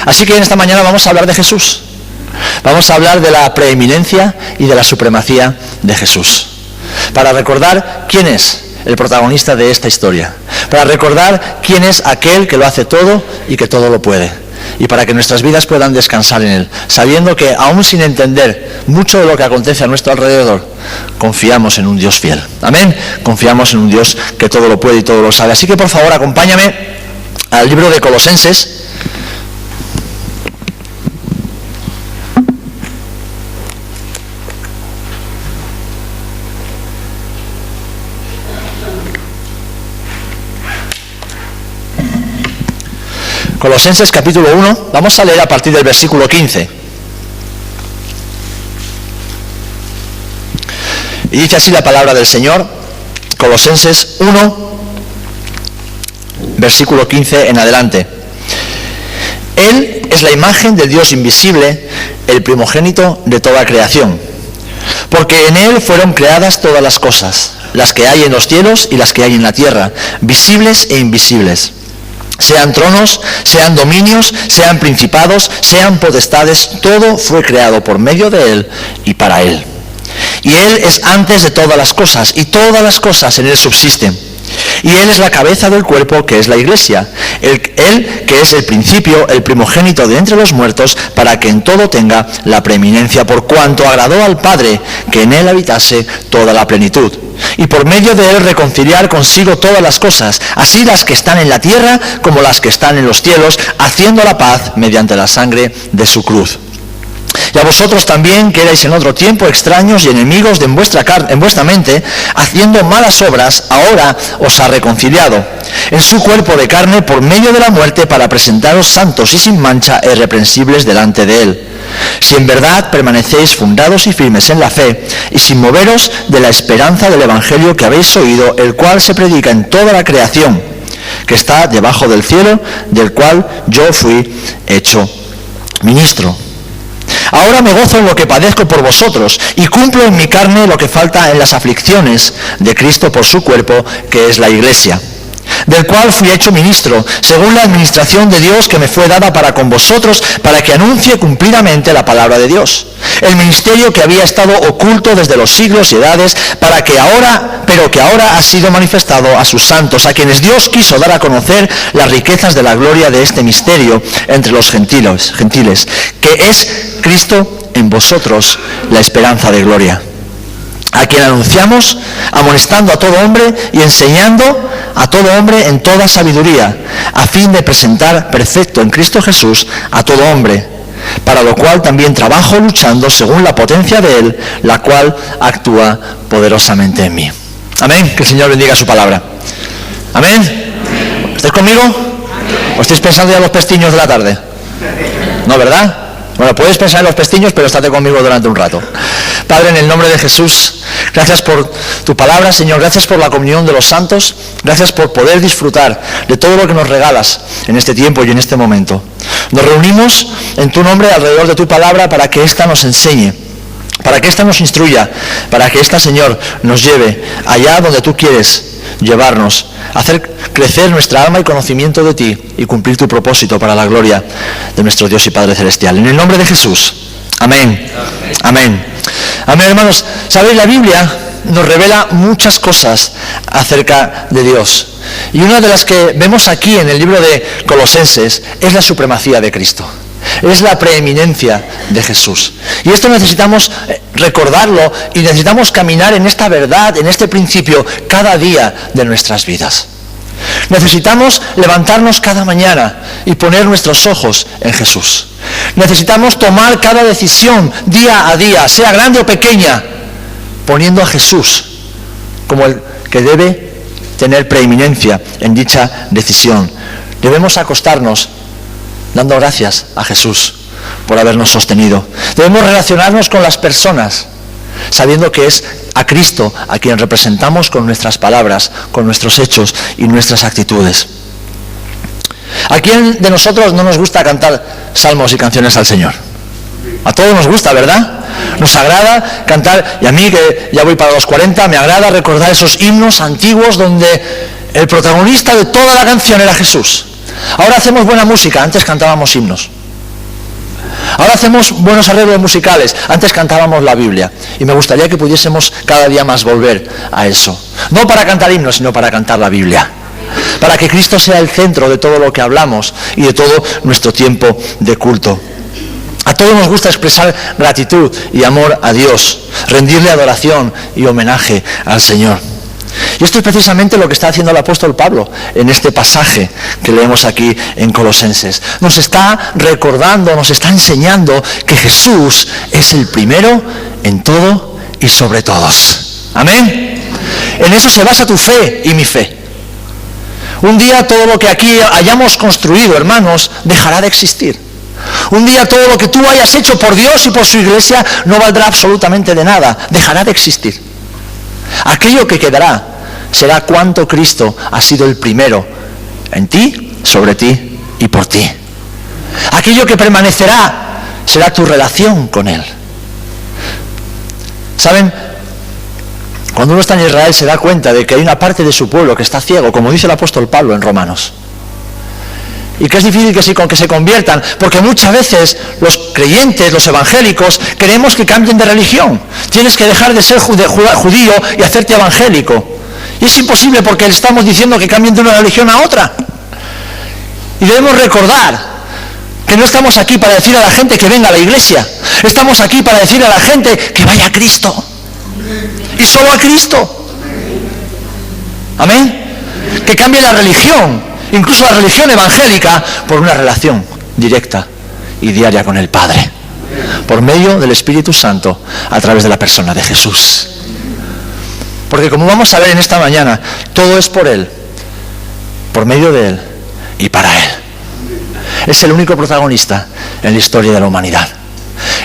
Así que en esta mañana vamos a hablar de Jesús. Vamos a hablar de la preeminencia y de la supremacía de Jesús. Para recordar quién es el protagonista de esta historia. Para recordar quién es aquel que lo hace todo y que todo lo puede. Y para que nuestras vidas puedan descansar en Él, sabiendo que aún sin entender mucho de lo que acontece a nuestro alrededor, confiamos en un Dios fiel. Amén. Confiamos en un Dios que todo lo puede y todo lo sabe. Así que por favor acompáñame al libro de Colosenses. Colosenses capítulo 1, vamos a leer a partir del versículo 15. Y dice así la palabra del Señor, Colosenses 1, versículo 15 en adelante. Él es la imagen del Dios invisible, el primogénito de toda creación. Porque en Él fueron creadas todas las cosas, las que hay en los cielos y las que hay en la tierra, visibles e invisibles. Sean tronos, sean dominios, sean principados, sean potestades, todo fue creado por medio de Él y para Él. Y Él es antes de todas las cosas, y todas las cosas en Él subsisten. Y Él es la cabeza del cuerpo, que es la Iglesia. Él que es el principio, el primogénito de entre los muertos, para que en todo tenga la preeminencia, por cuanto agradó al Padre que en Él habitase toda la plenitud. Y por medio de Él reconciliar consigo todas las cosas, así las que están en la tierra como las que están en los cielos, haciendo la paz mediante la sangre de su cruz. Y a vosotros también, que erais en otro tiempo extraños y enemigos en vuestra mente, haciendo malas obras, ahora os ha reconciliado en su cuerpo de carne por medio de la muerte, para presentaros santos y sin mancha e irreprensibles delante de Él. Si en verdad permanecéis fundados y firmes en la fe, y sin moveros de la esperanza del Evangelio que habéis oído, el cual se predica en toda la creación, que está debajo del cielo, del cual yo fui hecho ministro. Ahora me gozo en lo que padezco por vosotros, y cumplo en mi carne lo que falta en las aflicciones de Cristo por su cuerpo, que es la Iglesia, del cual fui hecho ministro, según la administración de Dios que me fue dada para con vosotros, para que anuncie cumplidamente la palabra de Dios. El ministerio que había estado oculto desde los siglos y edades, pero que ahora ha sido manifestado a sus santos, a quienes Dios quiso dar a conocer las riquezas de la gloria de este misterio entre los gentiles, que es Cristo en vosotros, la esperanza de gloria. A quien anunciamos, amonestando a todo hombre y enseñando a todo hombre en toda sabiduría, a fin de presentar perfecto en Cristo Jesús a todo hombre, para lo cual también trabajo luchando según la potencia de Él, la cual actúa poderosamente en mí. Amén. Que el Señor bendiga su palabra. Amén. ¿Estáis conmigo? ¿O estáis pensando ya en los pestiños de la tarde? No, ¿verdad? Bueno, puedes pensar en los pestiños, pero estate conmigo durante un rato. Padre, en el nombre de Jesús, gracias por tu palabra, Señor. Gracias por la comunión de los santos. Gracias por poder disfrutar de todo lo que nos regalas en este tiempo y en este momento. Nos reunimos en tu nombre alrededor de tu palabra para que ésta nos enseñe, para que ésta nos instruya, para que ésta, Señor, nos lleve allá donde tú quieres llevarnos, hacer crecer nuestra alma y conocimiento de ti y cumplir tu propósito para la gloria de nuestro Dios y Padre Celestial. En el nombre de Jesús. Amén. Amén. Amén, hermanos. ¿Sabéis? La Biblia nos revela muchas cosas acerca de Dios. Y una de las que vemos aquí en el libro de Colosenses es la supremacía de Cristo. Es la preeminencia de Jesús. Y esto necesitamos recordarlo y necesitamos caminar en esta verdad, en este principio, cada día de nuestras vidas. Necesitamos levantarnos cada mañana y poner nuestros ojos en Jesús. Necesitamos tomar cada decisión día a día, sea grande o pequeña, poniendo a Jesús como el que debe tener preeminencia en dicha decisión. Debemos acostarnos dando gracias a Jesús por habernos sostenido. Debemos relacionarnos con las personas sabiendo que es a Cristo a quien representamos con nuestras palabras, con nuestros hechos y nuestras actitudes. ¿A quién de nosotros no nos gusta cantar salmos y canciones al Señor? A todos nos gusta, ¿verdad? Nos agrada cantar, y a mí que ya voy para los 40, me agrada recordar esos himnos antiguos donde el protagonista de toda la canción era Jesús. Ahora hacemos buena música, antes cantábamos himnos. Ahora hacemos buenos arreglos musicales. Antes cantábamos la Biblia. Y me gustaría que pudiésemos cada día más volver a eso. No para cantar himnos, sino para cantar la Biblia. Para que Cristo sea el centro de todo lo que hablamos y de todo nuestro tiempo de culto. A todos nos gusta expresar gratitud y amor a Dios, rendirle adoración y homenaje al Señor. Y esto es precisamente lo que está haciendo el apóstol Pablo en este pasaje que leemos aquí en Colosenses. Nos está recordando, nos está enseñando que Jesús es el primero en todo y sobre todos. Amén. En eso se basa tu fe y mi fe. Un día todo lo que aquí hayamos construido, hermanos, dejará de existir. Un día todo lo que tú hayas hecho por Dios y por su iglesia no valdrá absolutamente de nada, dejará de existir. Aquello que quedará será cuánto Cristo ha sido el primero en ti, sobre ti y por ti. Aquello que permanecerá será tu relación con Él. ¿Saben? Cuando uno está en Israel se da cuenta de que hay una parte de su pueblo que está ciego, como dice el apóstol Pablo en Romanos. Y que es difícil que se conviertan, porque muchas veces los creyentes, los evangélicos, queremos que cambien de religión. Tienes que dejar de ser judío y hacerte evangélico. Y es imposible porque le estamos diciendo que cambien de una religión a otra. Y debemos recordar que no estamos aquí para decir a la gente que venga a la iglesia. Estamos aquí para decir a la gente que vaya a Cristo. Y solo a Cristo. Amén. Que cambie la religión. Incluso la religión evangélica, por una relación directa y diaria con el Padre, por medio del Espíritu Santo, a través de la persona de Jesús. Porque como vamos a ver en esta mañana, todo es por Él, por medio de Él y para Él. Es el único protagonista en la historia de la humanidad.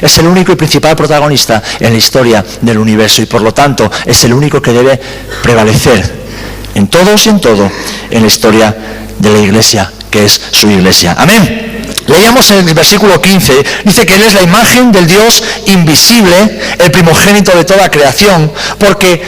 Es el único y principal protagonista en la historia del universo y por lo tanto es el único que debe prevalecer en todos y en todo en la historia de la iglesia, que es su iglesia. Amén. Leíamos en el versículo 15, dice que Él es la imagen del Dios invisible, el primogénito de toda creación, porque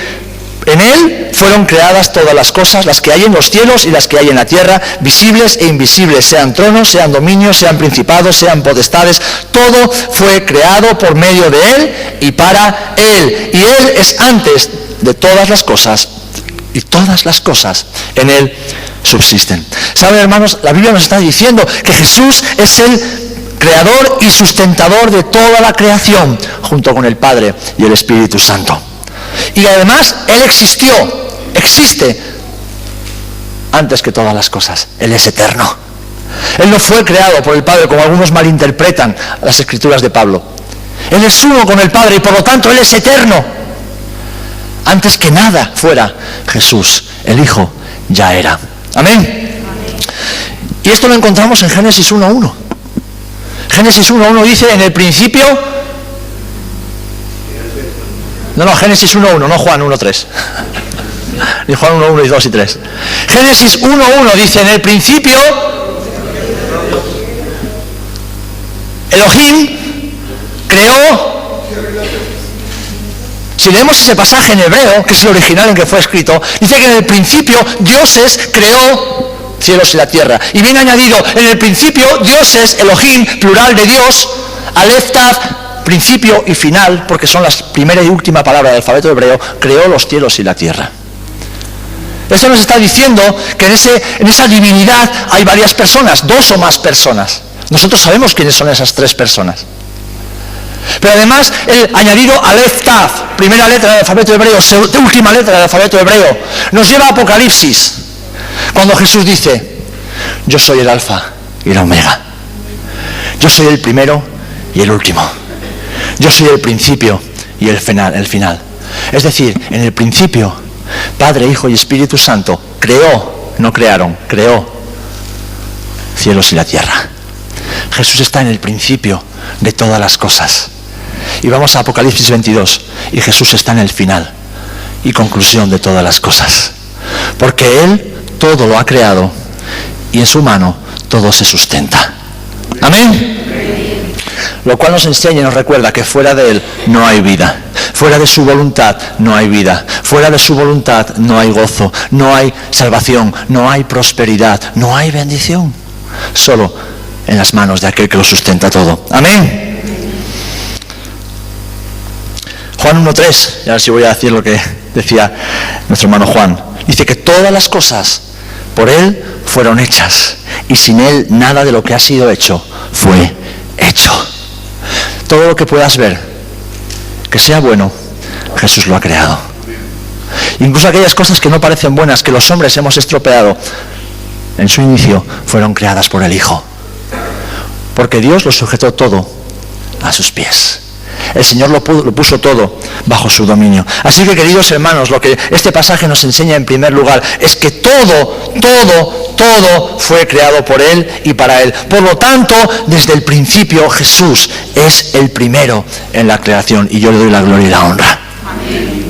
en Él fueron creadas todas las cosas, las que hay en los cielos y las que hay en la tierra, visibles e invisibles, sean tronos, sean dominios, sean principados, sean potestades, todo fue creado por medio de Él y para Él. Y Él es antes de todas las cosas, y todas las cosas en Él subsisten. ¿Saben, hermanos? La Biblia nos está diciendo que Jesús es el creador y sustentador de toda la creación, junto con el Padre y el Espíritu Santo. Y además, Él existe antes que todas las cosas. Él es eterno. Él no fue creado por el Padre, como algunos malinterpretan las Escrituras de Pablo. Él es uno con el Padre y por lo tanto Él es eterno. Antes que nada fuera Jesús, el Hijo, ya era. Amén. Y esto lo encontramos en Génesis 1.1. Génesis 1.1 dice, en el principio... No, Génesis 1.1, no Juan 1.3. Ni Juan 1.1 y 2 y 3. Génesis 1.1 dice, en el principio... Elohim creó... Si leemos ese pasaje en hebreo, que es el original en que fue escrito, dice que en el principio dioses creó cielos y la tierra. Y viene añadido, en el principio dioses, Elohim, plural de Dios, Aleph Tav, principio y final, porque son las primera y última palabra del alfabeto hebreo, creó los cielos y la tierra. Eso nos está diciendo que en esa divinidad hay varias personas, dos o más personas. Nosotros sabemos quiénes son esas tres personas. Pero además el añadido Aleph Tav, primera letra del alfabeto hebreo, última letra del alfabeto hebreo, nos lleva a Apocalipsis, cuando Jesús dice, yo soy el alfa y la omega, yo soy el primero y el último, yo soy el principio y el final. Es decir, en el principio, Padre, Hijo y Espíritu Santo creó cielos y la tierra. Jesús está en el principio de todas las cosas. Y vamos a Apocalipsis 22, y Jesús está en el final y conclusión de todas las cosas. Porque Él todo lo ha creado y en su mano todo se sustenta. Amén. Lo cual nos enseña y nos recuerda que fuera de Él no hay vida. Fuera de su voluntad no hay vida. Fuera de su voluntad no hay gozo, no hay salvación, no hay prosperidad, no hay bendición. Solo en las manos de aquel que lo sustenta todo. Amén. Juan 1:3, y ahora sí voy a decir lo que decía nuestro hermano Juan. Dice que todas las cosas por Él fueron hechas, y sin Él nada de lo que ha sido hecho fue hecho. Todo lo que puedas ver que sea bueno, Jesús lo ha creado. Incluso aquellas cosas que no parecen buenas, que los hombres hemos estropeado, en su inicio fueron creadas por el Hijo. Porque Dios lo sujetó todo a sus pies. El Señor lo puso todo bajo su dominio. Así que, queridos hermanos, lo que este pasaje nos enseña en primer lugar es que todo fue creado por Él y para Él. Por lo tanto, desde el principio Jesús es el primero en la creación, y yo le doy la gloria y la honra. Amén.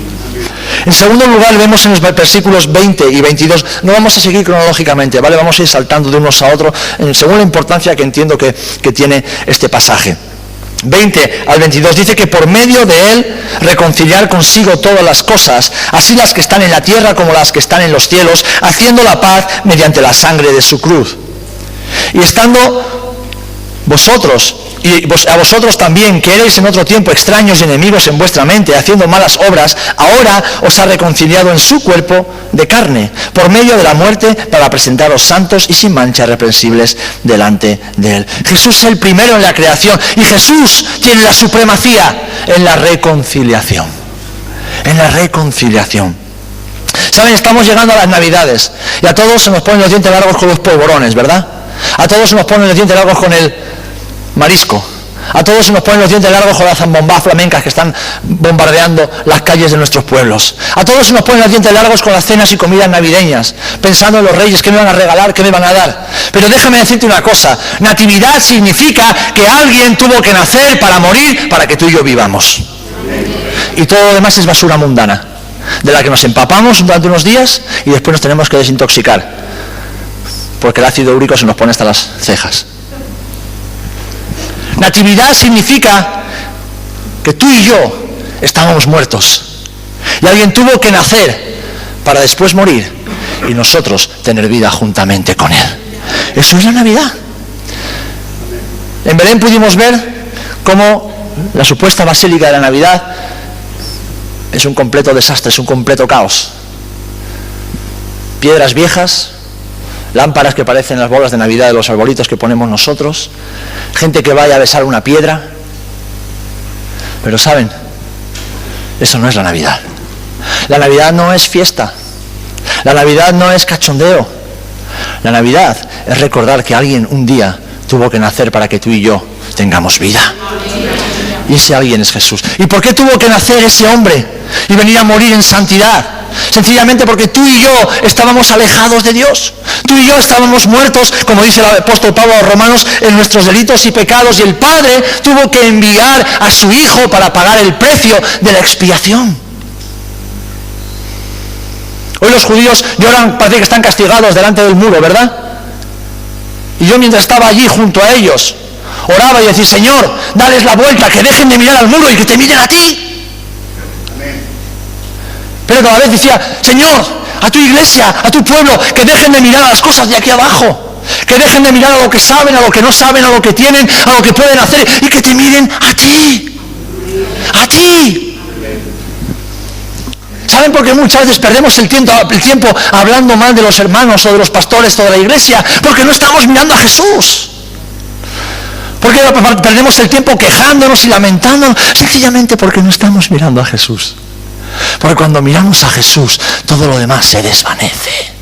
En segundo lugar, vemos en los versículos 20 y 22, no vamos a seguir cronológicamente, ¿vale? Vamos a ir saltando de unos a otros según la importancia que entiendo que tiene este pasaje. 20 al 22 dice que por medio de Él reconciliar consigo todas las cosas, así las que están en la tierra como las que están en los cielos, haciendo la paz mediante la sangre de su cruz. Y estando vosotros, y a vosotros también, que erais en otro tiempo extraños y enemigos en vuestra mente, haciendo malas obras, ahora os ha reconciliado en su cuerpo de carne, por medio de la muerte, para presentaros santos y sin mancha, reprensibles delante de Él. Jesús es el primero en la creación, y Jesús tiene la supremacía en la reconciliación. En la reconciliación. Saben, estamos llegando a las Navidades, y a todos se nos ponen los dientes largos con los polvorones, ¿verdad? A todos se nos ponen los dientes largos con el marisco. A todos se nos ponen los dientes largos con las zambombas flamencas que están bombardeando las calles de nuestros pueblos. A todos se nos ponen los dientes largos con las cenas y comidas navideñas, pensando en los reyes, qué me van a regalar, qué me van a dar. Pero déjame decirte una cosa, natividad significa que alguien tuvo que nacer para morir, para que tú y yo vivamos. Y todo lo demás es basura mundana, de la que nos empapamos durante unos días y después nos tenemos que desintoxicar, porque el ácido úrico se nos pone hasta las cejas. Natividad significa que tú y yo estábamos muertos y alguien tuvo que nacer para después morir y nosotros tener vida juntamente con Él. Eso es la Navidad. En Belén pudimos ver cómo la supuesta basílica de la Navidad es un completo desastre, es un completo caos. Piedras viejas, lámparas que parecen las bolas de Navidad de los arbolitos que ponemos nosotros, gente que vaya a besar una piedra. Pero ¿saben? Eso no es la Navidad. La Navidad no es fiesta. La Navidad no es cachondeo. La Navidad es recordar que alguien un día tuvo que nacer para que tú y yo tengamos vida. Y ese alguien es Jesús. ¿Y por qué tuvo que nacer ese hombre y venir a morir en santidad? Sencillamente porque tú y yo estábamos alejados de Dios. Tú y yo estábamos muertos, como dice el apóstol Pablo a los Romanos, en nuestros delitos y pecados, y el Padre tuvo que enviar a su Hijo para pagar el precio de la expiación. Hoy los judíos lloran, parece que están castigados delante del muro, ¿verdad? Y yo, mientras estaba allí junto a ellos, oraba y decía: Señor, dales la vuelta, que dejen de mirar al muro y que te miren a ti. Pero cada vez decía: Señor, a tu iglesia, a tu pueblo, que dejen de mirar a las cosas de aquí abajo, que dejen de mirar a lo que saben, a lo que no saben, a lo que tienen, a lo que pueden hacer, y que te miren a ti. A ti. ¿Saben por qué muchas veces perdemos el tiempo hablando mal de los hermanos o de los pastores o de la iglesia? Porque no estamos mirando a Jesús. ¿Por qué perdemos el tiempo quejándonos y lamentándonos? Sencillamente porque no estamos mirando a Jesús. Porque cuando miramos a Jesús, todo lo demás se desvanece.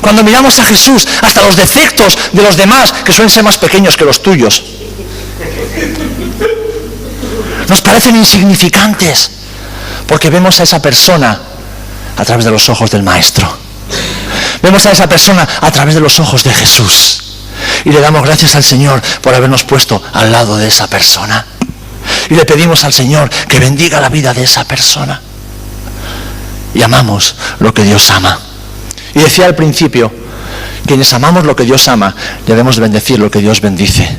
Cuando miramos a Jesús, hasta los defectos de los demás, que suelen ser más pequeños que los tuyos, nos parecen insignificantes, porque vemos a esa persona a través de los ojos del Maestro. Vemos a esa persona a través de los ojos de Jesús. Y le damos gracias al Señor por habernos puesto al lado de esa persona. Y le pedimos al Señor que bendiga la vida de esa persona. Y amamos lo que Dios ama. Y decía al principio, quienes amamos lo que Dios ama, debemos bendecir lo que Dios bendice.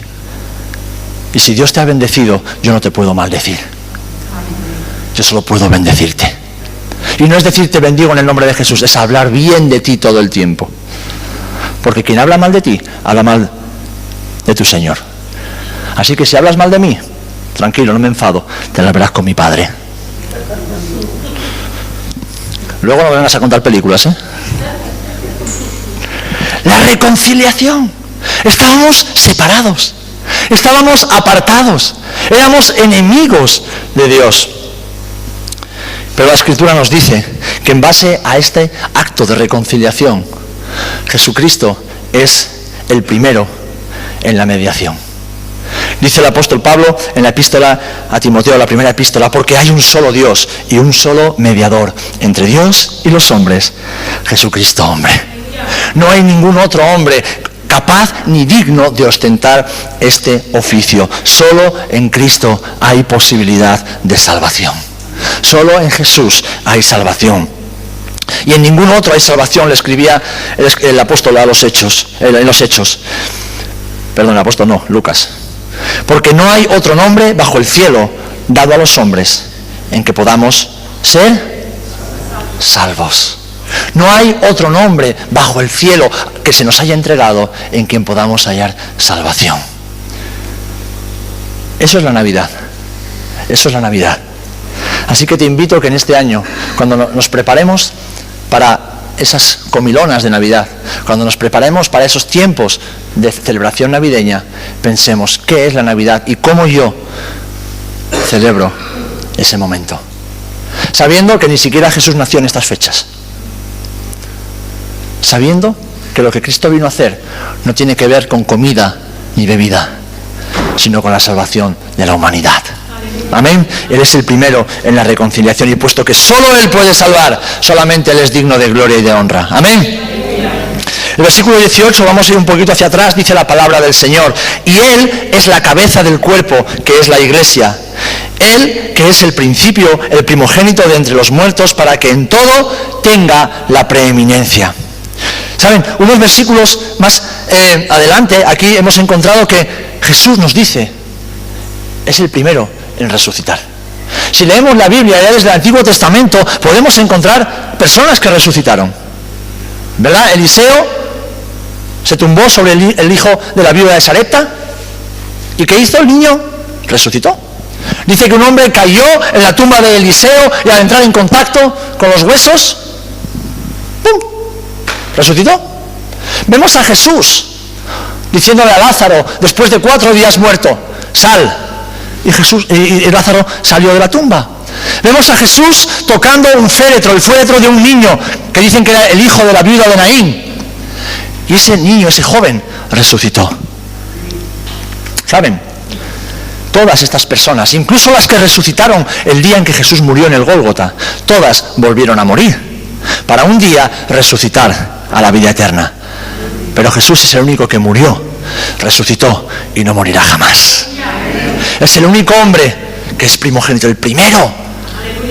Y si Dios te ha bendecido, yo no te puedo maldecir. Yo solo puedo bendecirte. Y no es decir te bendigo en el nombre de Jesús, es hablar bien de ti todo el tiempo. Porque quien habla mal de ti, habla mal de tu Señor. Así que si hablas mal de mí, tranquilo, no me enfado, te la verás con mi Padre. Luego no me vengas a contar películas, ¿eh? La reconciliación. Estábamos separados, estábamos apartados, éramos enemigos de Dios. Pero la Escritura nos dice que en base a este acto de reconciliación, Jesucristo es el primero en la mediación. Dice el apóstol Pablo en la epístola a Timoteo, la primera epístola, porque hay un solo Dios y un solo mediador entre Dios y los hombres, Jesucristo hombre. No hay ningún otro hombre capaz ni digno de ostentar este oficio. Solo en Cristo hay posibilidad de salvación. Solo en Jesús hay salvación. Y en ningún otro hay salvación, le escribía el apóstol a los Hechos, en los Hechos. Perdón, el apóstol no, Lucas. Porque no hay otro nombre bajo el cielo dado a los hombres en que podamos ser salvos. No hay otro nombre bajo el cielo que se nos haya entregado en quien podamos hallar salvación. Eso es la Navidad. Eso es la Navidad. Así que te invito que en este año, cuando nos preparemos para esas comilonas de Navidad, cuando nos preparemos para esos tiempos de celebración navideña, pensemos qué es la Navidad y cómo yo celebro ese momento. Sabiendo que ni siquiera Jesús nació en estas fechas. Sabiendo que lo que Cristo vino a hacer no tiene que ver con comida ni bebida, sino con la salvación de la humanidad. Amén. Él es el primero en la reconciliación y puesto que solo Él puede salvar, solamente Él es digno de gloria y de honra. Amén. El versículo 18, vamos a ir un poquito hacia atrás, dice la palabra del Señor. Y Él es la cabeza del cuerpo, que es la iglesia. Él, que es el principio, el primogénito de entre los muertos, para que en todo tenga la preeminencia. ¿Saben? Unos versículos más adelante, aquí hemos encontrado que Jesús nos dice, es el primero en resucitar. Si leemos la Biblia ya desde el Antiguo Testamento, podemos encontrar personas que resucitaron. ¿Verdad? Eliseo se tumbó sobre el hijo de la viuda de Sarepta. ¿Y qué hizo el niño? Resucitó. Dice que un hombre cayó en la tumba de Eliseo y al entrar en contacto con los huesos, ¡pum!, resucitó. Vemos a Jesús diciéndole a Lázaro, después de 4 días muerto, sal. Y Lázaro salió de la tumba. Vemos a Jesús tocando un féretro, el féretro de un niño que dicen que era el hijo de la viuda de Naín. Y ese niño, ese joven, resucitó. ¿Saben? Todas estas personas, incluso las que resucitaron el día en que Jesús murió en el Gólgota, todas volvieron a morir para un día resucitar a la vida eterna. Pero Jesús es el único que murió, resucitó y no morirá jamás. Es el único hombre que es primogénito, el primero,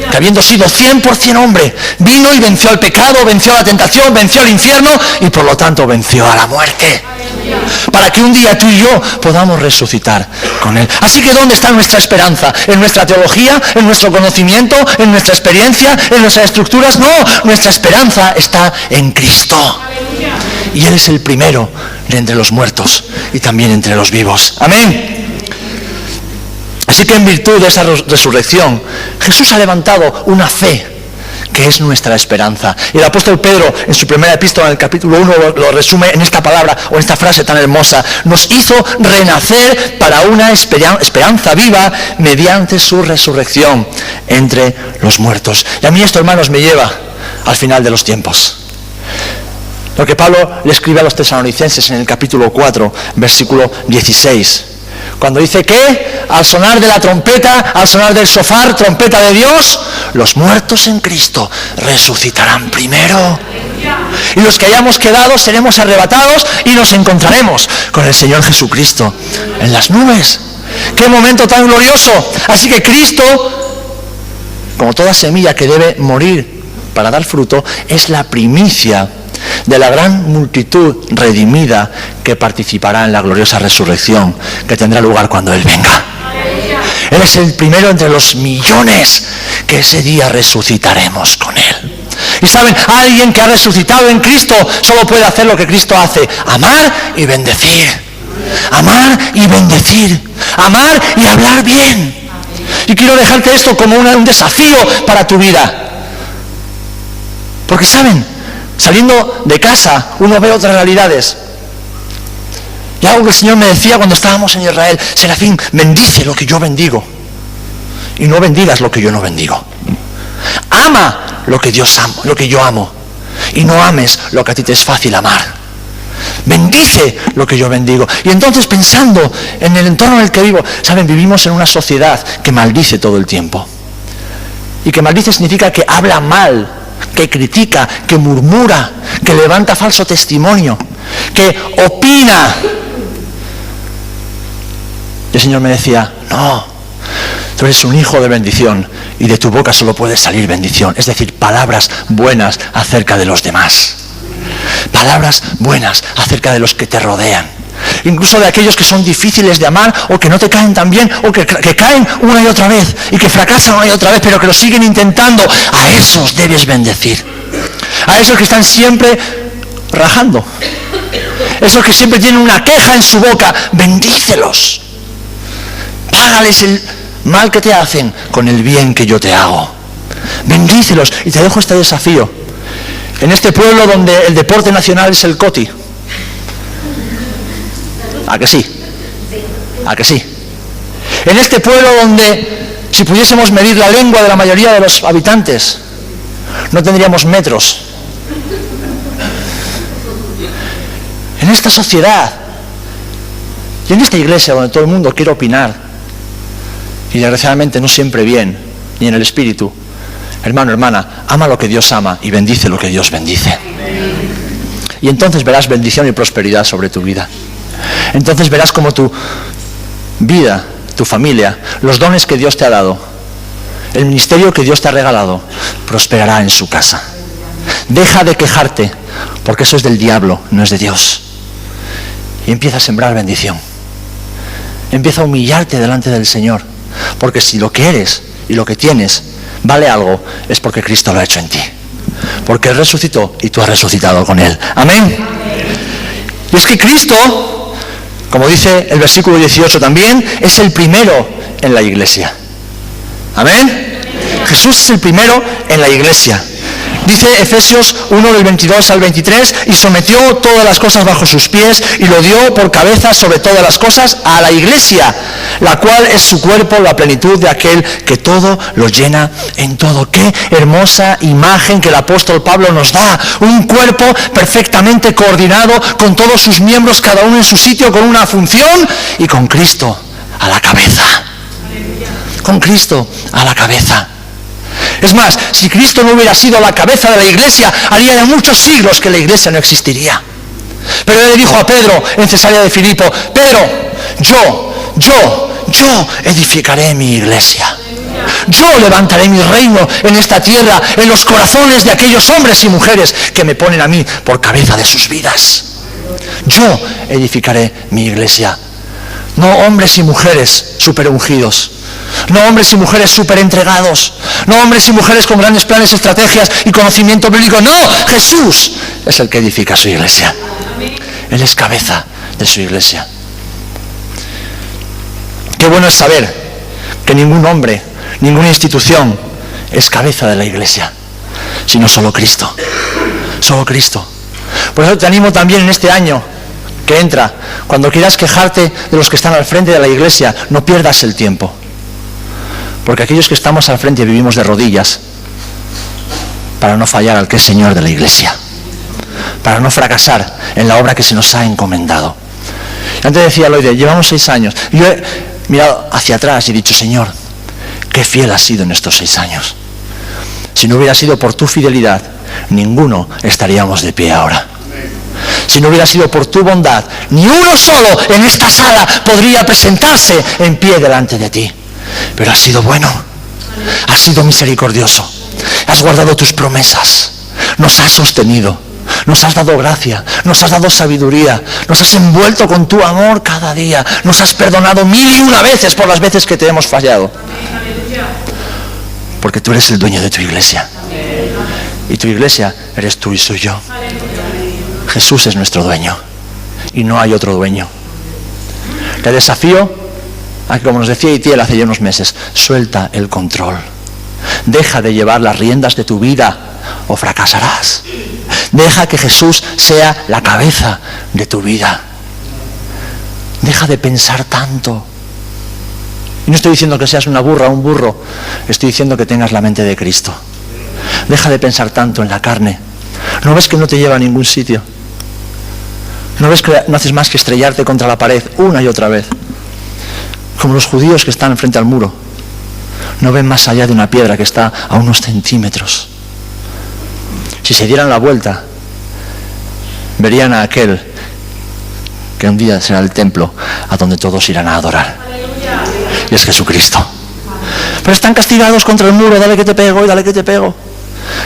que habiendo sido 100% hombre, vino y venció al pecado, venció a la tentación, venció al infierno y por lo tanto venció a la muerte. Para que un día tú y yo podamos resucitar con Él. Así que ¿dónde está nuestra esperanza? ¿En nuestra teología? ¿En nuestro conocimiento? ¿En nuestra experiencia? ¿En nuestras estructuras? No, nuestra esperanza está en Cristo. Y Él es el primero de entre los muertos y también entre los vivos. Amén. Así que en virtud de esa resurrección, Jesús ha levantado una fe que es nuestra esperanza. Y el apóstol Pedro, en su primera epístola, en el capítulo 1, lo resume en esta palabra, o en esta frase tan hermosa: nos hizo renacer para una esperanza viva mediante su resurrección entre los muertos. Y a mí esto, hermanos, me lleva al final de los tiempos. Lo que Pablo le escribe a los tesalonicenses en el capítulo 4, versículo 16. Cuando dice que al sonar de la trompeta, al sonar del shofar, trompeta de Dios, los muertos en Cristo resucitarán primero. Y los que hayamos quedado seremos arrebatados y nos encontraremos con el Señor Jesucristo en las nubes. ¡Qué momento tan glorioso! Así que Cristo, como toda semilla que debe morir para dar fruto, es la primicia de la gran multitud redimida que participará en la gloriosa resurrección que tendrá lugar cuando Él venga. Él es el primero entre los millones que ese día resucitaremos con Él. Y saben, alguien que ha resucitado en Cristo solo puede hacer lo que Cristo hace: amar y bendecir. Amar y bendecir. Amar y hablar bien. Y quiero dejarte esto como un desafío para tu vida. Porque saben, saliendo de casa uno ve otras realidades. Y algo que el Señor me decía cuando estábamos en Israel: Serafín, bendice lo que yo bendigo y no bendigas lo que yo no bendigo. Ama lo que Dios ama, lo que yo amo, y no ames lo que a ti te es fácil amar. Bendice lo que yo bendigo. Y entonces, pensando en el entorno en el que vivo, saben, vivimos en una sociedad que maldice todo el tiempo. Y que maldice significa que habla mal, que critica, que murmura, que levanta falso testimonio, que opina. Y el Señor me decía: no, tú eres un hijo de bendición y de tu boca solo puede salir bendición, es decir, palabras buenas acerca de los demás, palabras buenas acerca de los que te rodean, incluso de aquellos que son difíciles de amar o que no te caen tan bien o que caen una y otra vez y que fracasan una y otra vez pero que lo siguen intentando. A esos debes bendecir, a esos que están siempre rajando, esos que siempre tienen una queja en su boca, bendícelos. Págales el mal que te hacen con el bien que yo te hago. Bendícelos. Y te dejo este desafío. En este pueblo donde el deporte nacional es el coti. ¿A que sí? ¿A que sí? En este pueblo donde, si pudiésemos medir la lengua de la mayoría de los habitantes, no tendríamos metros. En esta sociedad y en esta iglesia donde todo el mundo quiere opinar, y desgraciadamente no siempre bien, ni en el espíritu, hermano, hermana, ama lo que Dios ama y bendice lo que Dios bendice. Y entonces verás bendición y prosperidad sobre tu vida. Entonces verás como tu vida, tu familia, los dones que Dios te ha dado, el ministerio que Dios te ha regalado, prosperará en su casa. Deja de quejarte, porque eso es del diablo, no es de Dios. Y empieza a sembrar bendición. Empieza a humillarte delante del Señor, porque si lo que eres y lo que tienes vale algo, es porque Cristo lo ha hecho en ti. Porque Él resucitó y tú has resucitado con Él. Amén. Y es que Cristo, como dice el versículo 18 también, es el primero en la iglesia. Amén. Jesús es el primero en la iglesia. Dice Efesios 1 del 22 al 23, y sometió todas las cosas bajo sus pies y lo dio por cabeza sobre todas las cosas a la iglesia, la cual es su cuerpo, la plenitud de aquel que todo lo llena en todo. Qué hermosa imagen que el apóstol Pablo nos da, un cuerpo perfectamente coordinado con todos sus miembros, cada uno en su sitio, con una función, y con Cristo a la cabeza. Con Cristo a la cabeza. Es más, si Cristo no hubiera sido la cabeza de la iglesia, haría ya muchos siglos que la iglesia no existiría. Pero Él le dijo a Pedro en Cesarea de Filipo: Pedro, yo edificaré mi iglesia. Yo levantaré mi reino en esta tierra, en los corazones de aquellos hombres y mujeres que me ponen a mí por cabeza de sus vidas. Yo edificaré mi iglesia. No hombres y mujeres superungidos. No hombres y mujeres súper entregados. No hombres y mujeres con grandes planes, estrategias y conocimiento bíblico. No, Jesús es el que edifica su iglesia. Él es cabeza de su iglesia. Qué bueno es saber que ningún hombre, ninguna institución es cabeza de la iglesia, sino solo Cristo. Solo Cristo. Por eso te animo también en este año que entra, cuando quieras quejarte de los que están al frente de la iglesia, no pierdas el tiempo. Porque aquellos que estamos al frente vivimos de rodillas para no fallar al que es Señor de la iglesia, para no fracasar en la obra que se nos ha encomendado. Antes decía Loide, llevamos 6 años. Yo he mirado hacia atrás y he dicho: Señor, qué fiel has sido en estos 6 años. Si no hubiera sido por tu fidelidad, ninguno estaríamos de pie ahora. Si no hubiera sido por tu bondad, ni uno solo en esta sala podría presentarse en pie delante de ti. Pero has sido bueno, has sido misericordioso, has guardado tus promesas, nos has sostenido, nos has dado gracia, nos has dado sabiduría, nos has envuelto con tu amor cada día, nos has perdonado 1001 veces por las veces que te hemos fallado. Porque tú eres el dueño de tu iglesia. Y tu iglesia eres tú y soy yo. Jesús es nuestro dueño y no hay otro dueño. Te desafío a que, como nos decía Itiel hace ya unos meses, suelta el control. Deja de llevar las riendas de tu vida o fracasarás. Deja que Jesús sea la cabeza de tu vida. Deja de pensar tanto. Y no estoy diciendo que seas una burra o un burro, estoy diciendo que tengas la mente de Cristo. Deja de pensar tanto en la carne. ¿No ves que no te lleva a ningún sitio? ¿No ves que no haces más que estrellarte contra la pared una y otra vez? Como los judíos que están frente al muro. No ven más allá de una piedra que está a unos centímetros. Si se dieran la vuelta, verían a aquel que un día será el templo a donde todos irán a adorar. Y es Jesucristo. Pero están castigados contra el muro, dale que te pego y dale que te pego.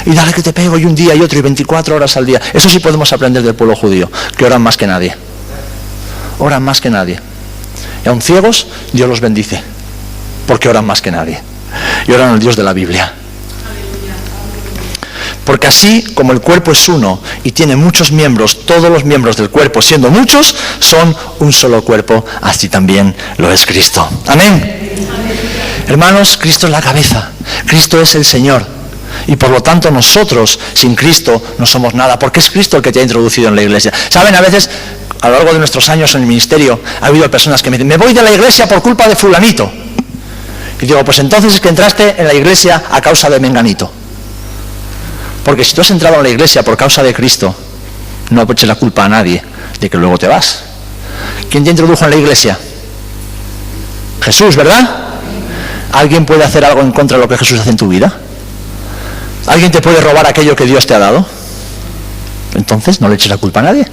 Y dale que te pego y un día y otro y 24 horas al día. Eso sí podemos aprender del pueblo judío, que oran más que nadie. Oran más que nadie. Y aun ciegos, Dios los bendice, porque oran más que nadie. Y oran al Dios de la Biblia. Porque así como el cuerpo es uno y tiene muchos miembros, todos los miembros del cuerpo, siendo muchos, son un solo cuerpo, así también lo es Cristo. Amén. Hermanos, Cristo es la cabeza, Cristo es el Señor. Y por lo tanto nosotros, sin Cristo, no somos nada, porque es Cristo el que te ha introducido en la iglesia. ¿Saben? A veces, a lo largo de nuestros años en el ministerio, ha habido personas que me dicen, me voy de la iglesia por culpa de fulanito. Y digo, pues entonces es que entraste en la iglesia a causa de menganito. Porque si tú has entrado en la iglesia por causa de Cristo, no eches la culpa a nadie de que luego te vas. ¿Quién te introdujo en la iglesia? Jesús, ¿verdad? ¿Alguien puede hacer algo en contra de lo que Jesús hace en tu vida? ¿Alguien te puede robar aquello que Dios te ha dado? Entonces no le eches la culpa a nadie.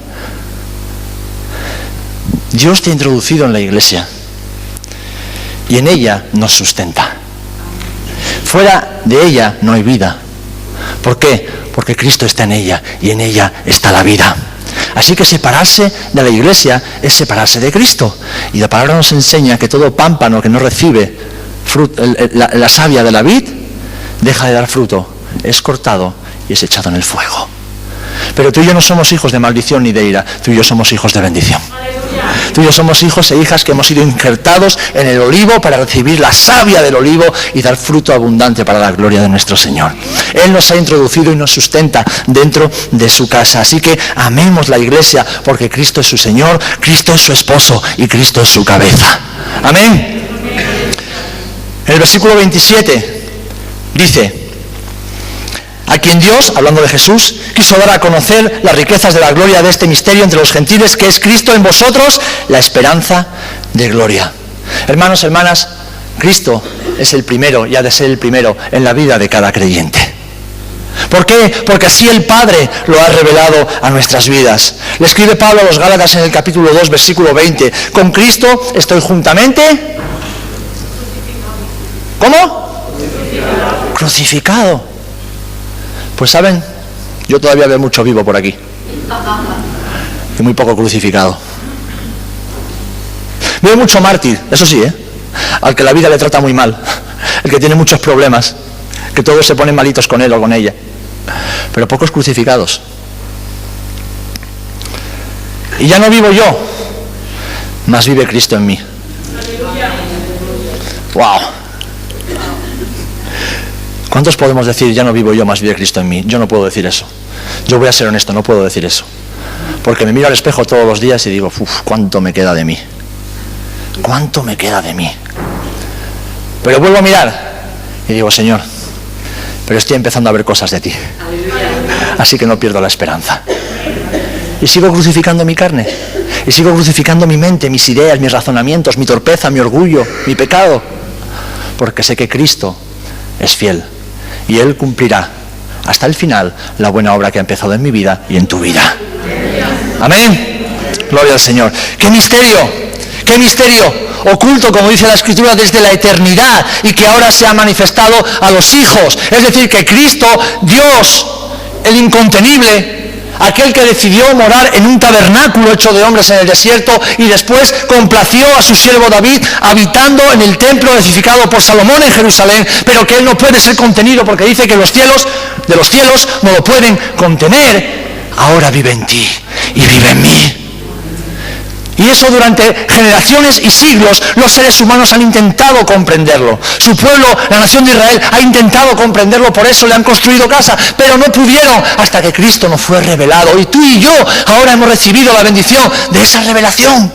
Dios te ha introducido en la iglesia y en ella nos sustenta. Fuera de ella no hay vida. ¿Por qué? Porque Cristo está en ella y en ella está la vida. Así que separarse de la iglesia es separarse de Cristo. Y la palabra nos enseña que todo pámpano que no recibe la savia de la vid deja de dar fruto, es cortado y es echado en el fuego. Pero tú y yo no somos hijos de maldición ni de ira, tú y yo somos hijos de bendición. Tú y yo somos hijos e hijas que hemos sido injertados en el olivo para recibir la savia del olivo y dar fruto abundante para la gloria de nuestro Señor. Él nos ha introducido y nos sustenta dentro de su casa. Así que amemos la iglesia porque Cristo es su Señor, Cristo es su esposo y Cristo es su cabeza. Amén. En el versículo 27 dice, a quien Dios, hablando de Jesús, quiso dar a conocer las riquezas de la gloria de este misterio entre los gentiles, que es Cristo en vosotros, la esperanza de gloria. Hermanos, hermanas, Cristo es el primero y ha de ser el primero en la vida de cada creyente. ¿Por qué? Porque así el Padre lo ha revelado a nuestras vidas. Le escribe Pablo a los Gálatas en el capítulo 2, versículo 20. Con Cristo estoy juntamente... ¿Cómo? Crucificado. Pues saben, yo todavía veo mucho vivo por aquí y muy poco crucificado. Veo mucho mártir, eso sí, al que la vida le trata muy mal, el que tiene muchos problemas, que todos se ponen malitos con él o con ella, pero pocos crucificados. Y ya no vivo yo, mas vive Cristo en mí. ¡Wow! ¿Cuántos podemos decir, ya no vivo yo, más vive Cristo en mí? Yo no puedo decir eso. Yo voy a ser honesto, no puedo decir eso. Porque me miro al espejo todos los días y digo, ¿cuánto me queda de mí? ¿Cuánto me queda de mí? Pero vuelvo a mirar y digo, Señor, pero estoy empezando a ver cosas de ti. Así que no pierdo la esperanza. Y sigo crucificando mi carne. Y sigo crucificando mi mente, mis ideas, mis razonamientos, mi torpeza, mi orgullo, mi pecado. Porque sé que Cristo es fiel. Y Él cumplirá hasta el final la buena obra que ha empezado en mi vida y en tu vida. Amén. Gloria al Señor. ¡Qué misterio! ¡Qué misterio! Oculto, como dice la Escritura, desde la eternidad y que ahora se ha manifestado a los hijos. Es decir, que Cristo, Dios, el incontenible, aquel que decidió morar en un tabernáculo hecho de hombres en el desierto y después complació a su siervo David habitando en el templo edificado por Salomón en Jerusalén, pero que él no puede ser contenido porque dice que los cielos de los cielos no lo pueden contener, ahora vive en ti y vive en mí. Y eso durante generaciones y siglos los seres humanos han intentado comprenderlo. Su pueblo, la nación de Israel, ha intentado comprenderlo, por eso le han construido casa, pero no pudieron hasta que Cristo nos fue revelado. Y tú y yo ahora hemos recibido la bendición de esa revelación.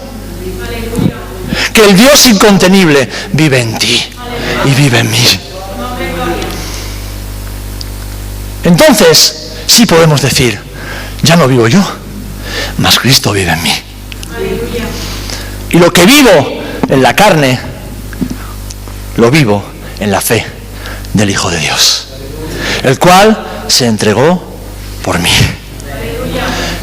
Que el Dios incontenible vive en ti y vive en mí. Entonces, sí podemos decir, ya no vivo yo, mas Cristo vive en mí. Y lo que vivo en la carne, lo vivo en la fe del Hijo de Dios, el cual se entregó por mí.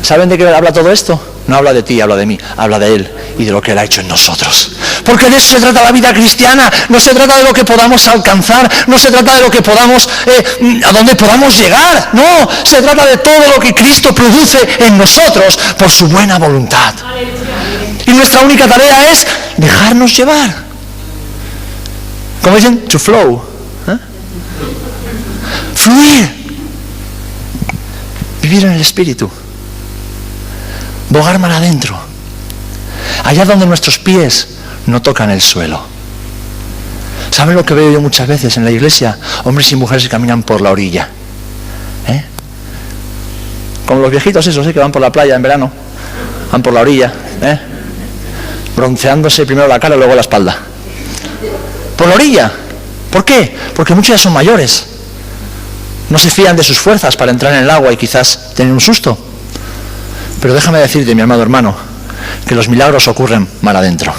¿Saben de qué habla todo esto? No habla de ti, habla de mí, habla de Él y de lo que Él ha hecho en nosotros. Porque de eso se trata la vida cristiana. No se trata de lo que podamos alcanzar, no se trata de lo que podamos, a dónde podamos llegar. No, se trata de todo lo que Cristo produce en nosotros por su buena voluntad. Y nuestra única tarea es dejarnos llevar. ¿Cómo dicen? To flow. Fluir. Vivir en el Espíritu. Bogar mar adentro. Allá donde nuestros pies no tocan el suelo. ¿Saben lo que veo yo muchas veces en la iglesia? Hombres y mujeres que caminan por la orilla. Como los viejitos esos, que van por la playa en verano. Van por la orilla. Bronceándose primero la cara y luego la espalda. Por la orilla. ¿Por qué? Porque muchos ya son mayores. No se fían de sus fuerzas para entrar en el agua y quizás tener un susto. Pero déjame decirte, mi amado hermano, que los milagros ocurren mar adentro.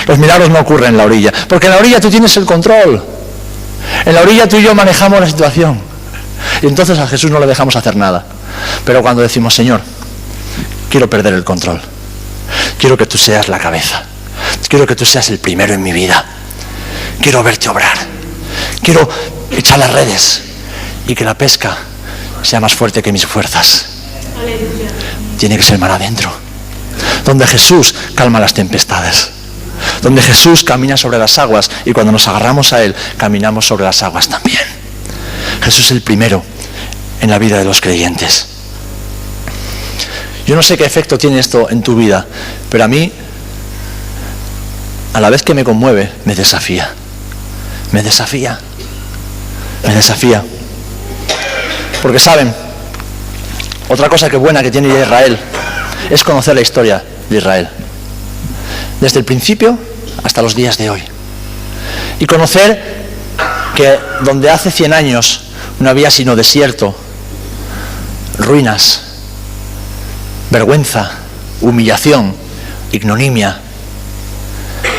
Los milagros no ocurren en la orilla, porque en la orilla tú tienes el control. En la orilla tú y yo manejamos la situación. Y entonces a Jesús no le dejamos hacer nada. Pero cuando decimos, Señor, quiero perder el control. Quiero que tú seas la cabeza. Quiero que tú seas el primero en mi vida. Quiero verte obrar. Quiero echar las redes y que la pesca sea más fuerte que mis fuerzas. Tiene que ser mar adentro, donde Jesús calma las tempestades, donde Jesús camina sobre las aguas y cuando nos agarramos a Él, caminamos sobre las aguas también. Jesús es el primero en la vida de los creyentes. Yo no sé qué efecto tiene esto en tu vida, pero a mí, a la vez que me conmueve, me desafía. Me desafía. Me desafía. Porque saben, otra cosa que buena que tiene Israel es conocer la historia de Israel. Desde el principio hasta los días de hoy. Y conocer que donde hace 100 años no había sino desierto, ruinas, vergüenza, humillación, ignominia,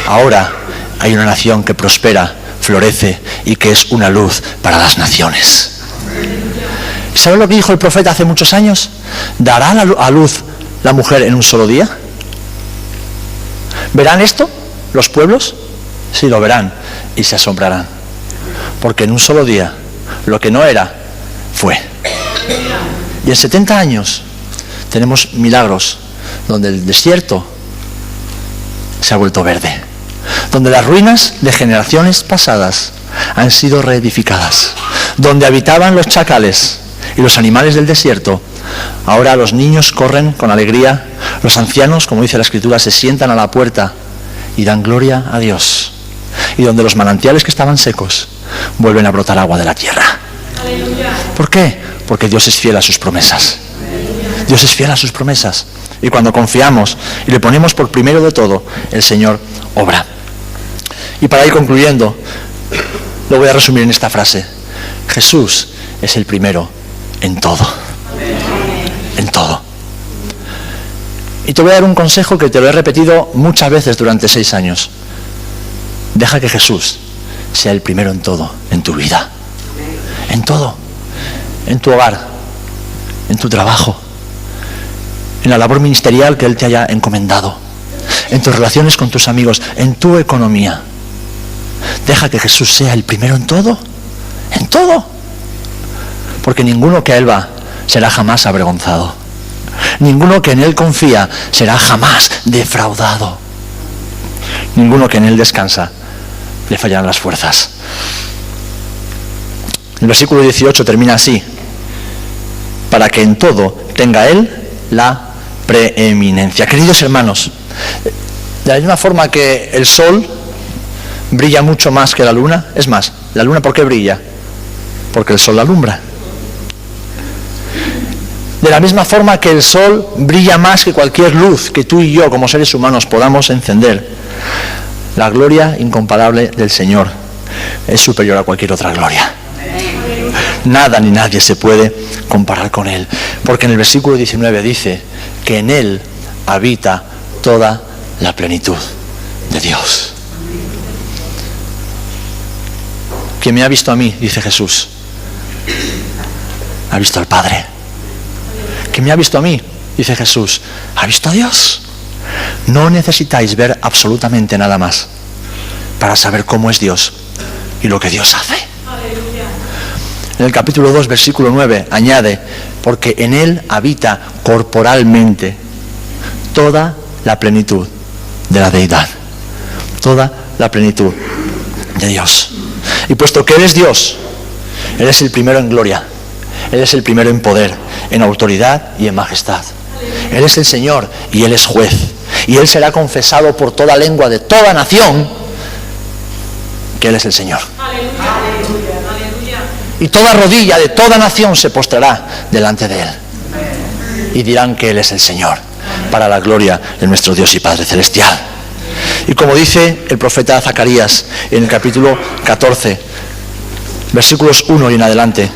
ahora hay una nación que prospera, florece y que es una luz para las naciones. ¿Sabes lo que dijo el profeta hace muchos años? ¿Dará a luz la mujer en un solo día? ¿Verán esto los pueblos? Sí, lo verán y se asombrarán. Porque en un solo día lo que no era, fue. Y en 70 años tenemos milagros donde el desierto se ha vuelto verde. Donde las ruinas de generaciones pasadas han sido reedificadas. Donde habitaban los chacales y los animales del desierto, ahora los niños corren con alegría, los ancianos, como dice la Escritura, se sientan a la puerta y dan gloria a Dios. Y donde los manantiales que estaban secos vuelven a brotar agua de la tierra. ¿Por qué? Porque Dios es fiel a sus promesas. Dios es fiel a sus promesas. Y cuando confiamos y le ponemos por primero de todo, el Señor obra. Y para ir concluyendo, lo voy a resumir en esta frase. Jesús es el primero en todo. En todo. Y te voy a dar un consejo que te lo he repetido muchas veces durante 6 años. Deja que Jesús sea el primero en todo, en tu vida. En todo. En tu hogar, en tu trabajo, en la labor ministerial que Él te haya encomendado, en tus relaciones con tus amigos, en tu economía. Deja que Jesús sea el primero en todo. En todo. Porque ninguno que a Él va será jamás avergonzado. Ninguno que en Él confía será jamás defraudado. Ninguno que en Él descansa le fallarán las fuerzas. El versículo 18 termina así: para que en todo tenga Él la preeminencia. Queridos hermanos, De la misma forma que el sol brilla mucho más que la luna, es más, ¿la luna por qué brilla? Porque el sol la alumbra. De la misma forma que el sol brilla más que cualquier luz que tú y yo como seres humanos podamos encender, la gloria incomparable del Señor es superior a cualquier otra gloria. Nada ni nadie se puede comparar con Él, porque en el versículo 19 dice que en Él habita toda la plenitud de Dios. Quien me ha visto a mí, dice Jesús, ha visto al Padre. Quien me ha visto a mí, dice Jesús, ha visto a Dios. No necesitáis ver absolutamente nada más para saber cómo es Dios y lo que Dios hace. En el capítulo 2, versículo 9, añade, porque en Él habita corporalmente toda la plenitud de la deidad, toda la plenitud de Dios. Y puesto que Él es Dios, Él es el primero en gloria, Él es el primero en poder, en autoridad y en majestad. Él es el Señor y Él es juez. Y Él será confesado por toda lengua de toda nación que Él es el Señor. Y toda rodilla de toda nación se postrará delante de Él. Y dirán que Él es el Señor, para la gloria de nuestro Dios y Padre Celestial. Y como dice el profeta Zacarías en el capítulo 14, versículos 1 y en adelante,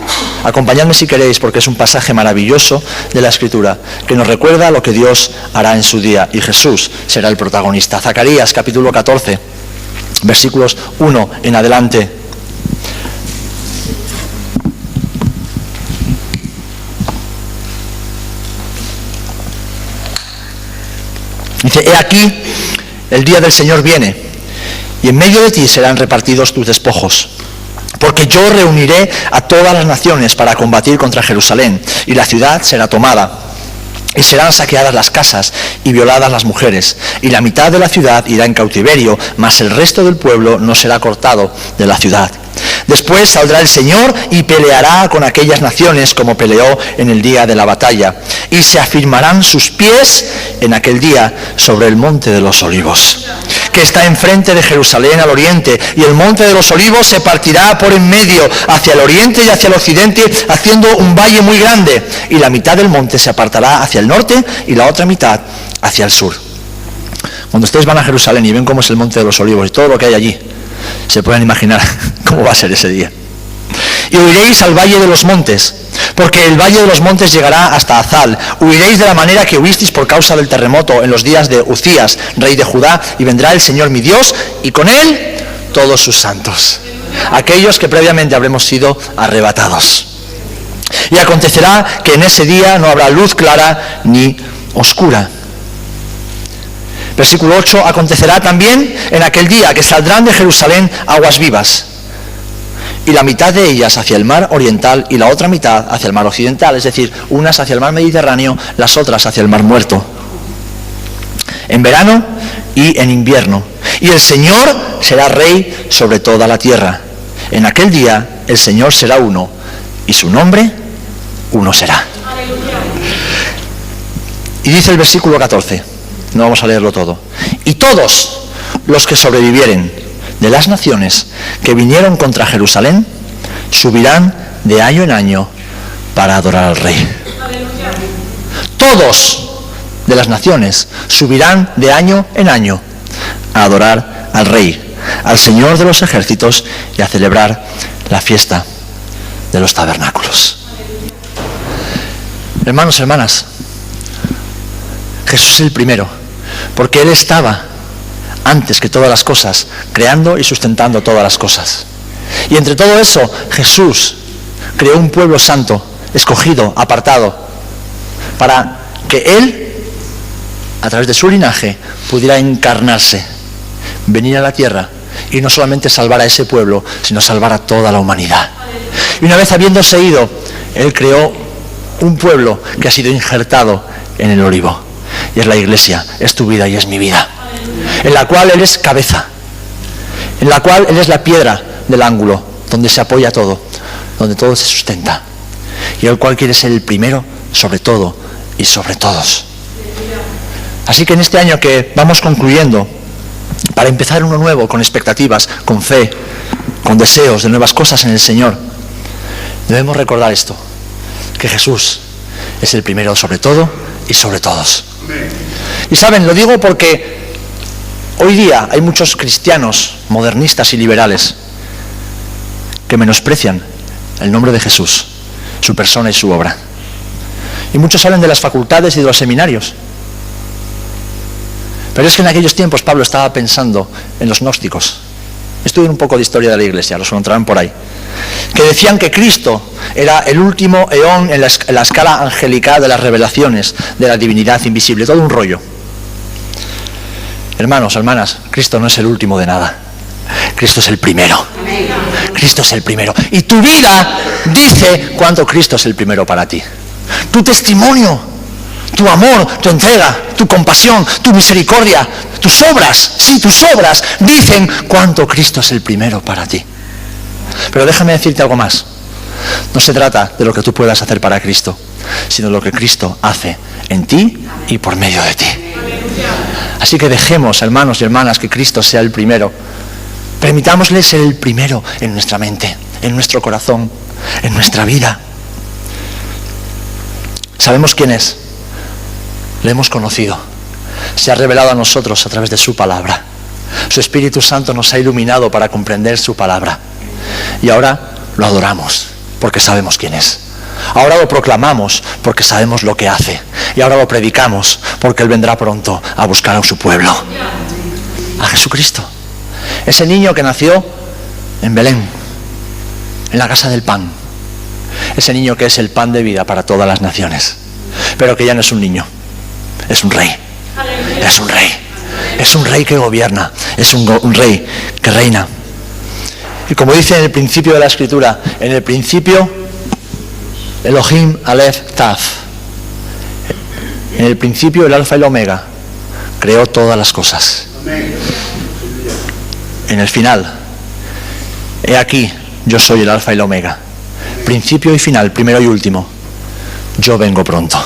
acompañadme si queréis, porque es un pasaje maravilloso de la Escritura, que nos recuerda lo que Dios hará en su día, y Jesús será el protagonista. Zacarías, capítulo 14, versículos 1 en adelante. Dice, he aquí, el día del Señor viene, y en medio de ti serán repartidos tus despojos. Porque yo reuniré a todas las naciones para combatir contra Jerusalén, y la ciudad será tomada, y serán saqueadas las casas y violadas las mujeres, y la mitad de la ciudad irá en cautiverio, mas el resto del pueblo no será cortado de la ciudad. Después saldrá el Señor y peleará con aquellas naciones como peleó en el día de la batalla, y se afirmarán sus pies en aquel día sobre el monte de los olivos, que está enfrente de Jerusalén al oriente, y el monte de los olivos se partirá por en medio, hacia el oriente y hacia el occidente, haciendo un valle muy grande, y la mitad del monte se apartará hacia el norte y la otra mitad hacia el sur. Cuando ustedes van a Jerusalén y ven cómo es el monte de los olivos y todo lo que hay allí, se pueden imaginar cómo va a ser ese día. Y huiréis al valle de los montes, porque el valle de los montes llegará hasta Azal. Huiréis de la manera que huisteis por causa del terremoto en los días de Uzías, rey de Judá, y vendrá el Señor mi Dios, y con Él todos sus santos, aquellos que previamente habremos sido arrebatados. Y acontecerá que en ese día no habrá luz clara ni oscura. Versículo 8, acontecerá también en aquel día que saldrán de Jerusalén aguas vivas, y la mitad de ellas hacia el mar oriental y la otra mitad hacia el mar occidental, es decir, unas hacia el mar Mediterráneo, las otras hacia el mar Muerto, en verano y en invierno. Y el Señor será rey sobre toda la tierra. En aquel día el Señor será uno, y su nombre uno será. Y dice el versículo 14, no vamos a leerlo todo, y todos los que sobrevivieren de las naciones que vinieron contra Jerusalén subirán de año en año para adorar al Rey. Todos de las naciones subirán de año en año a adorar al Rey, al Señor de los ejércitos, y a celebrar la fiesta de los tabernáculos. Hermanos, hermanas, Jesús es el primero, porque Él estaba antes que todas las cosas, creando y sustentando todas las cosas. Y entre todo eso, Jesús creó un pueblo santo, escogido, apartado, para que Él, a través de su linaje, pudiera encarnarse, venir a la tierra, y no solamente salvar a ese pueblo, sino salvar a toda la humanidad. Y una vez habiéndose ido, Él creó un pueblo que ha sido injertado en el olivo. Y es la iglesia, es tu vida y es mi vida, en la cual Él es cabeza, en la cual Él es la piedra del ángulo, donde se apoya todo, donde todo se sustenta, y el cual quiere ser el primero sobre todo y sobre todos. Así que en este año que vamos concluyendo, para empezar uno nuevo, con expectativas, con fe, con deseos de nuevas cosas en el Señor, debemos recordar esto, que Jesús es el primero sobre todo y sobre todos. Y saben, lo digo porque hoy día hay muchos cristianos modernistas y liberales que menosprecian el nombre de Jesús, su persona y su obra. Y muchos salen de las facultades y de los seminarios. Pero es que en aquellos tiempos Pablo estaba pensando en los gnósticos. Estudien un poco de historia de la Iglesia, los encontrarán por ahí. Que decían que Cristo era el último eón en la escala angelical de las revelaciones de la divinidad invisible. Todo un rollo. Hermanos, hermanas, Cristo no es el último de nada. Cristo es el primero. Cristo es el primero. Y tu vida dice cuánto Cristo es el primero para ti. Tu testimonio, tu amor, tu entrega, tu compasión, tu misericordia, tus obras, sí, tus obras dicen cuánto Cristo es el primero para ti. Pero déjame decirte algo más. No se trata de lo que tú puedas hacer para Cristo, sino lo que Cristo hace en ti y por medio de ti. Así que dejemos, hermanos y hermanas, que Cristo sea el primero. Permitámosle ser el primero en nuestra mente, en nuestro corazón, en nuestra vida. Sabemos quién es. Le hemos conocido. Se ha revelado a nosotros a través de su palabra. Su Espíritu Santo nos ha iluminado para comprender su palabra. Y ahora lo adoramos porque sabemos quién es. Ahora lo proclamamos porque sabemos lo que hace. Y ahora lo predicamos porque Él vendrá pronto a buscar a su pueblo. A Jesucristo. Ese niño que nació en Belén, en la casa del pan. Ese niño que es el pan de vida para todas las naciones. Pero que ya no es un niño. Es un rey. Es un rey. Es un rey que gobierna. Es un rey que reina. Y como dice en el principio de la Escritura, en el principio, Elohim, Aleph, Taf. En el principio, el Alfa y el Omega creó todas las cosas. En el final, he aquí, yo soy el Alfa y el Omega. Principio y final, primero y último. Yo vengo pronto.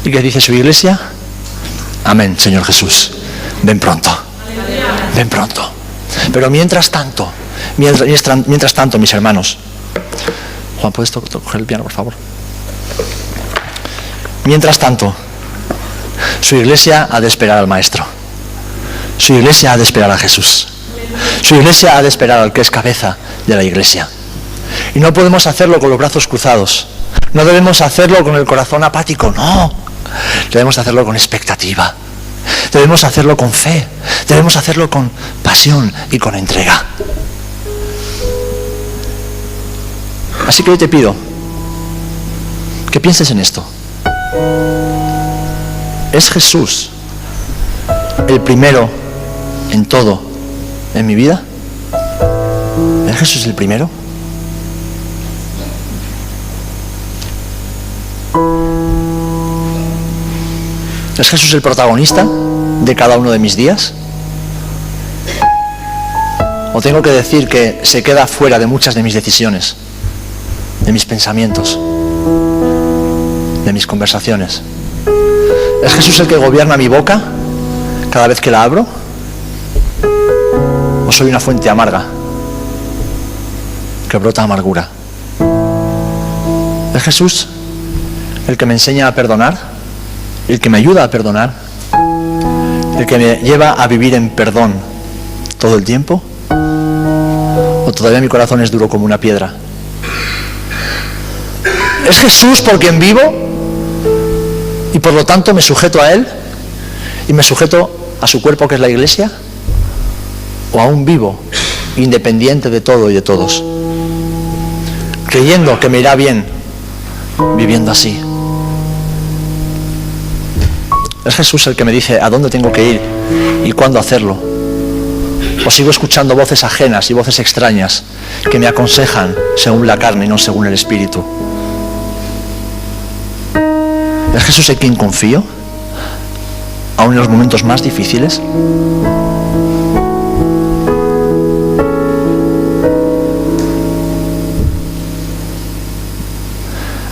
¿Y qué dice su iglesia? Amén, Señor Jesús. Ven pronto. Ven pronto. Pero mientras tanto, mis hermanos. Juan, ¿puedes coger el piano, por favor? Mientras tanto, su iglesia ha de esperar al Maestro. Su iglesia ha de esperar a Jesús. Su iglesia ha de esperar al que es cabeza de la iglesia. Y no podemos hacerlo con los brazos cruzados. No debemos hacerlo con el corazón apático, no. Debemos hacerlo con expectativa. Debemos hacerlo con fe. Debemos hacerlo con pasión y con entrega. Así que hoy te pido que pienses en esto. ¿Es Jesús el primero en todo en mi vida? ¿Es Jesús el primero? ¿Es Jesús el protagonista de cada uno de mis días? ¿O tengo que decir que se queda fuera de muchas de mis decisiones, de mis pensamientos, de mis conversaciones? ¿Es Jesús el que gobierna mi boca cada vez que la abro? ¿O soy una fuente amarga que brota amargura? ¿Es Jesús el que me enseña a perdonar? ¿El que me ayuda a perdonar? ¿El que me lleva a vivir en perdón todo el tiempo? ¿O todavía mi corazón es duro como una piedra? ¿Es Jesús por quien vivo y por lo tanto me sujeto a Él y me sujeto a su cuerpo que es la iglesia? ¿O aún vivo independiente de todo y de todos, creyendo que me irá bien viviendo así? ¿Es Jesús el que me dice a dónde tengo que ir y cuándo hacerlo? ¿O sigo escuchando voces ajenas y voces extrañas que me aconsejan según la carne y no según el Espíritu? ¿Es Jesús en quien confío, aún en los momentos más difíciles?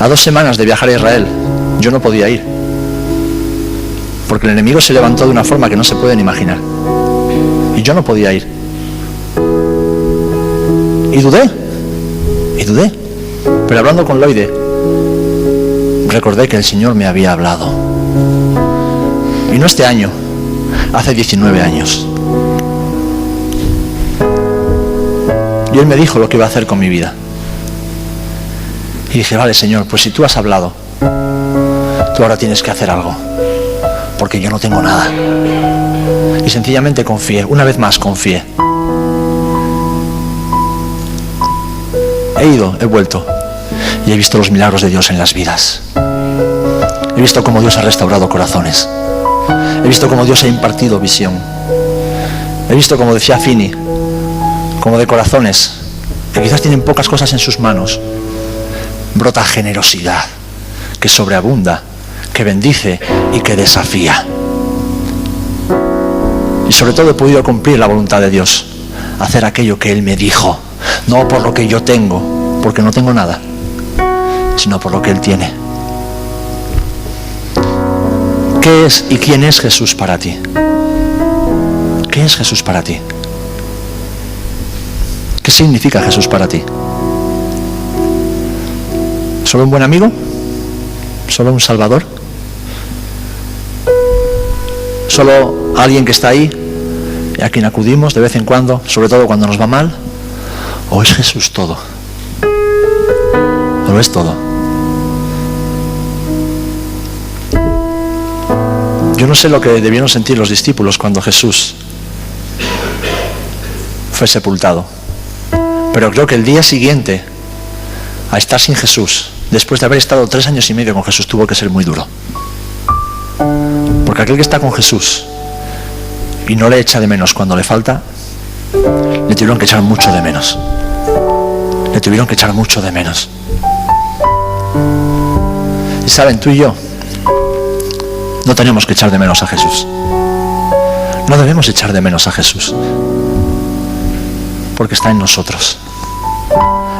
A 2 semanas de viajar a Israel, yo no podía ir. porque el enemigo se levantó de una forma que no se pueden imaginar. Y yo no podía ir. Y dudé. Pero hablando con Loide, recordé que el Señor me había hablado. Y no este año, hace 19 años. Y Él me dijo lo que iba a hacer con mi vida. Y dije, vale, Señor, pues si tú has hablado, tú ahora tienes que hacer algo, porque yo no tengo nada. Y sencillamente confié, una vez más confié. He ido, he vuelto, y he visto los milagros de Dios en las vidas. He visto cómo Dios ha restaurado corazones. He visto cómo Dios ha impartido visión. He visto, como decía Fini, como de corazones que quizás tienen pocas cosas en sus manos, brota generosidad que sobreabunda, que bendice y que desafía. Y sobre todo he podido cumplir la voluntad de Dios, hacer aquello que Él me dijo, no por lo que yo tengo, porque no tengo nada, sino por lo que Él tiene. ¿Qué es y quién es Jesús para ti? ¿Qué es Jesús para ti? ¿Qué significa Jesús para ti? ¿Solo un buen amigo? ¿Solo un salvador? ¿Solo alguien que está ahí y a quien acudimos de vez en cuando, sobre todo cuando nos va mal? ¿O es Jesús todo? ¿O lo es todo? Yo no sé lo que debieron sentir los discípulos cuando Jesús fue sepultado, pero creo que el día siguiente a estar sin Jesús, después de haber estado 3 años y medio con Jesús, tuvo que ser muy duro. Porque aquel que está con Jesús y no le echa de menos cuando le falta, le tuvieron que echar mucho de menos. Le tuvieron que echar mucho de menos. Y saben, tú y yo no tenemos que echar de menos a Jesús. No debemos echar de menos a Jesús, porque está en nosotros.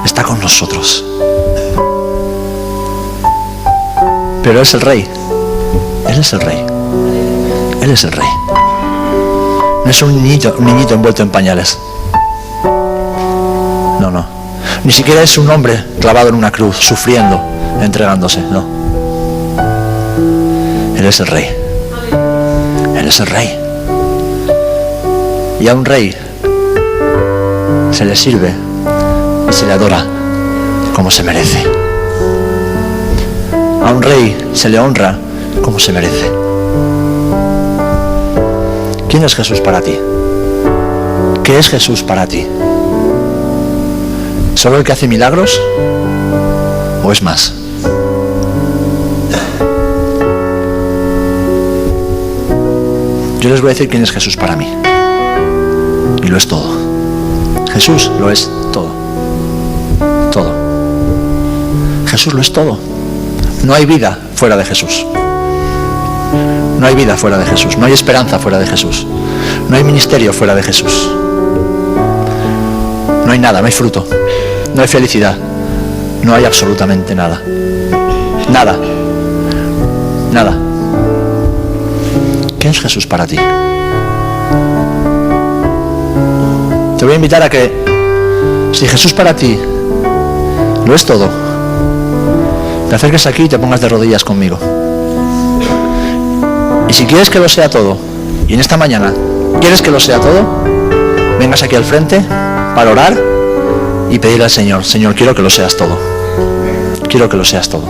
Está con nosotros. Pero es el Rey. Él es el Rey. Él es el Rey. No es un niñito envuelto en pañales. No. Ni siquiera es un hombre clavado en una cruz, sufriendo, entregándose. No. Él es el Rey. Él es el Rey. Y a un rey se le sirve y se le adora como se merece. A un rey se le honra como se merece. ¿Quién es Jesús para ti? ¿Qué es Jesús para ti? ¿Solo el que hace milagros? ¿O es más? Yo les voy a decir quién es Jesús para mí. Y lo es todo. Jesús lo es todo. Todo. Jesús lo es todo. No hay vida fuera de Jesús. No hay vida fuera de Jesús. No hay esperanza fuera de Jesús. No hay ministerio fuera de Jesús. No hay nada, no hay fruto. No hay felicidad. No hay absolutamente nada. Nada. Nada. ¿Qué es Jesús para ti? Te voy a invitar a que, si Jesús para ti lo es todo, te acerques aquí y te pongas de rodillas conmigo. Y si quieres que lo sea todo, y en esta mañana quieres que lo sea todo, vengas aquí al frente para orar y pedirle al Señor, Señor, quiero que lo seas todo. Quiero que lo seas todo.